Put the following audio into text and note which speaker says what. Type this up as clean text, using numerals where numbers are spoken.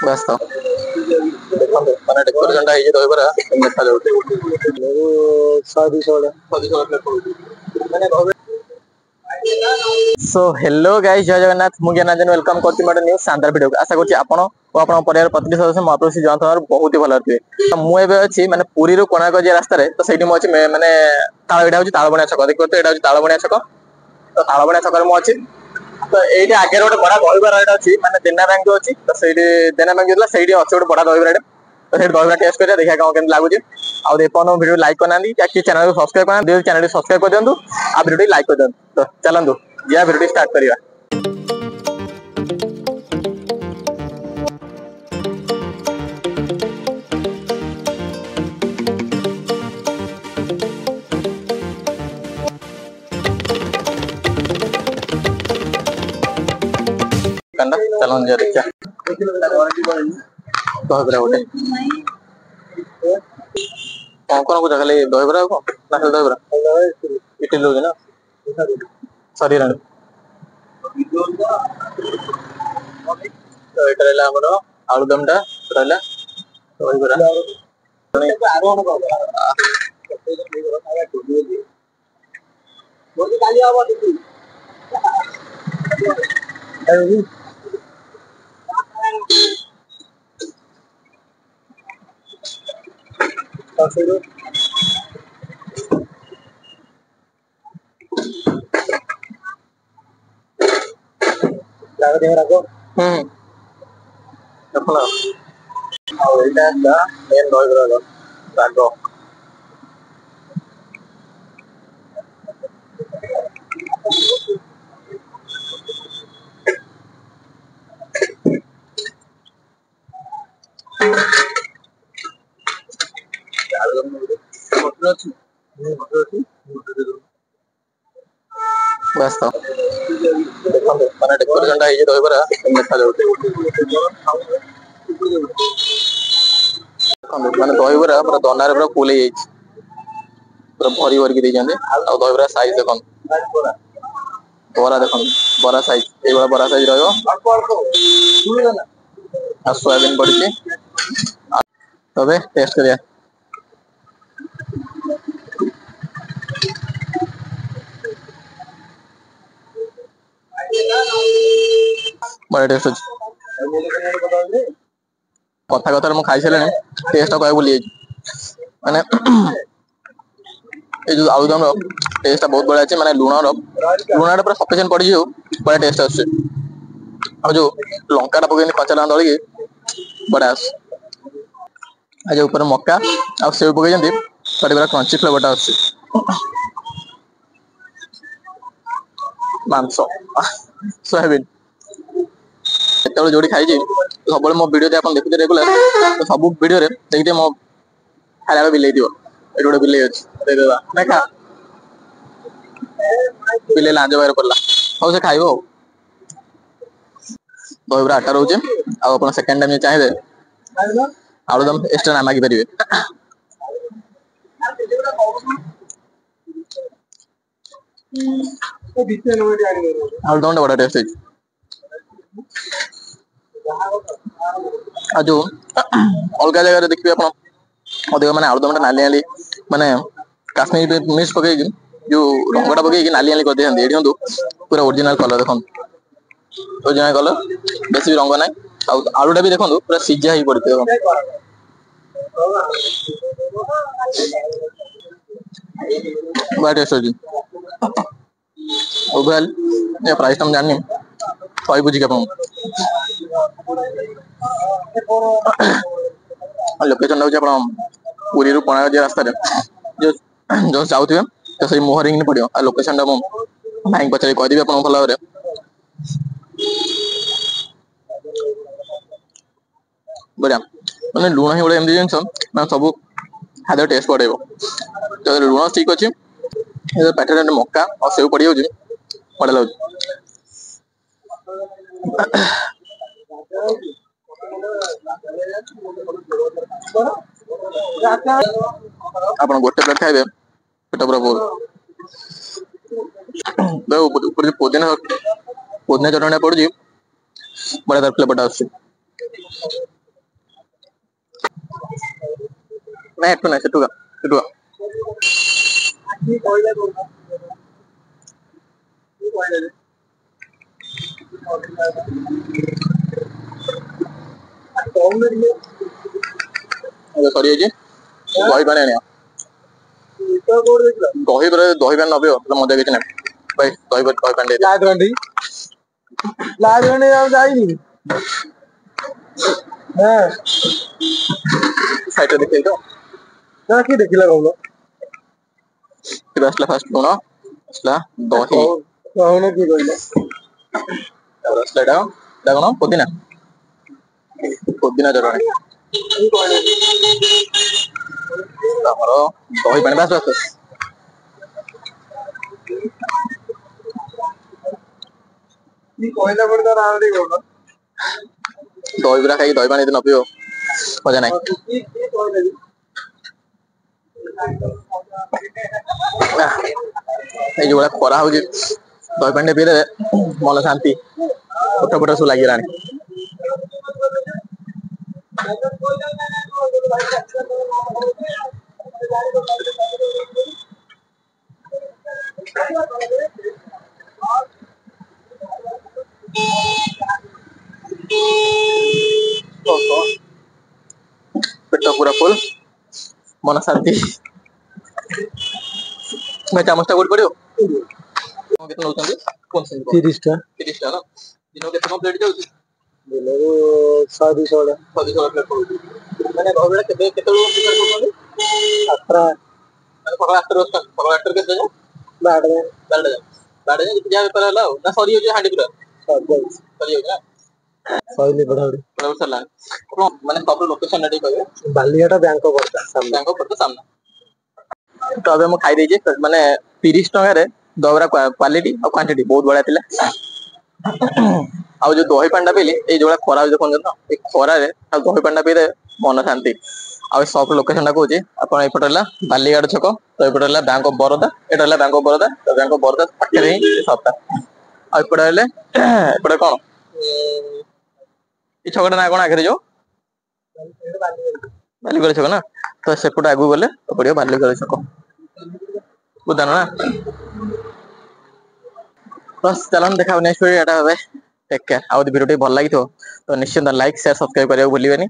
Speaker 1: बस तो देखो माने डेकोरेशन है दही बरा देखा जाउते सो हेलो गाइस जय जगन्नाथ मु ज्ञानांजन वेलकम करती मोटे न्यूज शानदार वीडियो आशा करछि आपण और आपण परिवार प्रतिनिधि सदस्य महाप्रभु जयंत बहुत ही भल थे तो मु एबे अछि माने पुरी रो कोणार्क जे रास्ता रे तो सेठी मु अछि माने ताळबेडा होछि ताळबणिया छक देखो तो एटा होछि ताळबणिया छक तो ताळबणिया छक रे मु अछि तो एठी आगे गोटे बड़ा दहीबरा एटा अछि माने देना बैंक जो अछि तो सेठी देना बैंक जोला सेठी अछि गोटे बड़ा दहीबरा तो सेठी दहीबरा टेस्ट करिया देखा गांव केन लागु छी आ देखो वीडियो लाइक करना कि चैनल को सब्सक्राइब करना चैनल को सब्सक्राइब कर दियंतु आ वीडियो लाइक कर दियंतु तो चलंतु या वीडियो स्टार्ट करिया कंडा चलन जा देखा दहीबरा गोटे कौन को खाली दहीबरा को ना खाली दहीबरा इटली लोगे ना सॉरी रण तो एटा रहला हमरो आलूदम टा रहला दहीबरा बोली काली आवा दिखी लाग देवरा को देखला आ एटा दा मेन दहीबरा रागो बस तो देखो माने डेकोरेशन है दही बरा देखा जाउते माने दही बरा पूरा दनारे पूरा फुल हे पूरा भरी भरी दे जांदे आ दही बरा साइज देखन बरा देखन बरा साइज ए बड़ा बरा साइज रहयो आ सोयाबीन पड़ची तबे टेस्ट करिया बड़ा टेस्ट अछि कथा कथा मु खाइ छले टेस्ट कय बोली माने ए जो आलूदम रो टेस्ट बहुत बड़ा अछि माने लूणा पूरा सफिशिएंट पड़ी जो बड़ा टेस्ट आछे आ जो लंका टा पकेनी कच्चा लंका दळी बड़ा आज ऊपर मक्का आ सेव पके जंदी बड़ा बड़ा क्रंची फ्लेवर टा आछे मांस सोयाबीन एतबे जोडी खाइ छी सबले मो वीडियो दे अपन देखुते रेगुलर तो सब वीडियो रे देखते मो खाला बिले दियो एडोडे बिले अछि दे देबा ना खा बिले लांज बाहर पड़ला हो से खाइबो दहीबरा आटा रहउचे आ अपन सेकंड टाइम चाहिए आलूदम एक्स्ट्रा ना मागी परिबे आलूदम बड़ा टेस्ट है आ जो अलग जगह देखिए आप अधिक माने आलूदम नाली नाली माने काश्मीर मिर्च पके जो रंगटा पके नाली नाली कर दियंदी एठी हंदु पूरा ओरिजिनल कलर देखन ओरिजिनल कलर बेसी रंग ना आलूटा भी देखो पूरा सीझा ही पड़ते टेस्ट होजी ओवरऑल ये प्राइस हम जानी कोई बुझी के लोकेशन रहउचे अपन पुरी रु कोणार्क जे रास्ता रे जो जो जाउथिबे तो सही मोहरिंग ने पड़ियो आ लोकेशन टा मो भाई पछरे कह दिबे अपन भला रे बढ़िया माने लूण ही बड़े एमदी जिंस ना सब खाद्य टेस्ट पड़ेबो तो लूण ठीक अछि ए पैकेट मक्का और सेव पड़ी होजी पड़े लउ आपण गोटे प्लेट खाइबे पेट पूरा फुल ऊपर पुदीना चटणी पड़ुजी बड़ा तार फ्लेवर आछे ना একটু না সেটুকা সেটুকা সরি এই যে দই বানায় না দই বান নবে মজা গেছে না ভাই দই বান দে
Speaker 2: লাইট বান্ডি আমি যাইনি হ্যাঁ
Speaker 1: সাইডে দেখে তো
Speaker 2: না কি দেখিলা কমলো
Speaker 1: এটা আসলে ফার্স্ট কোন আসলা দহি
Speaker 2: কখন কি কইলা
Speaker 1: তারপর আসলে এটা এটা কোন পুদিনা পুদিনা জড়ানি ଆମର ଦହି ପାଣି ବାସ ବାସ
Speaker 2: কি কইলা পড়ে তার আরে কইলা
Speaker 1: দହି গুলা ଖାଇକି ଦହି ପାଣି ଯଦି ନ ପିଇବ ମଜା ନାହିଁ ଏଇ ଯୋଉଭଳିଆ ଖରା ହଉଛି ଦହି ପାଣି ପିଇଲେ ମନ ଶାନ୍ତି ଫୋଟ ଫୋଟ ସବୁ ଲାଗିଲାଣି पेट पूरा फुल मन शांति मैं चामचटा कोड पड़ियो केते नउछंदी कोन से
Speaker 2: 30 टा
Speaker 1: 30 टा ना दिनो केते कम प्लेट जाउची
Speaker 2: दिनो 100 100
Speaker 1: प्लेट माने घरबेला केते केते लोग प्रिपेयर करछंदी
Speaker 2: 18
Speaker 1: माने पकड़ 8 रोज तक पकड़ 8 केते जाओ
Speaker 2: बाड़ में
Speaker 1: बाड़ जे जा पेपर हला ना सरी हो जे हांडी पूरा सरी हो ना
Speaker 2: सहीले बढ़ाड़ी
Speaker 1: बराबर सरला माने सब लोकेशन रेडी करबे
Speaker 2: बालियाटा बैंक पड़ता सामने
Speaker 1: बैंक पड़ता सामने तो अबे मु खाई देजे माने 30 टका रे दबरा क्वालिटी और क्वांटिटी बहुत बड़ा थिला आ जो दही पांडा पीली ए जोड़ा खरा देखन न ए खरा रे आ दही पांडा पीले मन शांति आ सब लोकेशन टा कहूची आपण एपटला बालीगाड़ छक तो एपटला बैंक ऑफ बरोदा एटला बैंक ऑफ बरोदा तो बैंक ऑफ बरोदा पाखे रे सबटा आ एपटले एपटे कोन ई छकटा ना कोन आखरे जो बालीगाड़ छक ना तो सेपट आगु गले तो पड़ियो बालीगाड़ छक बुझानो ना बस चलन देखा नेक्स्ट वीडियो एटा होबे टेक केयर आ वीडियो भल लागि तो निश्चित लाइक शेयर सब्सक्राइब करियो भूलिबेनी।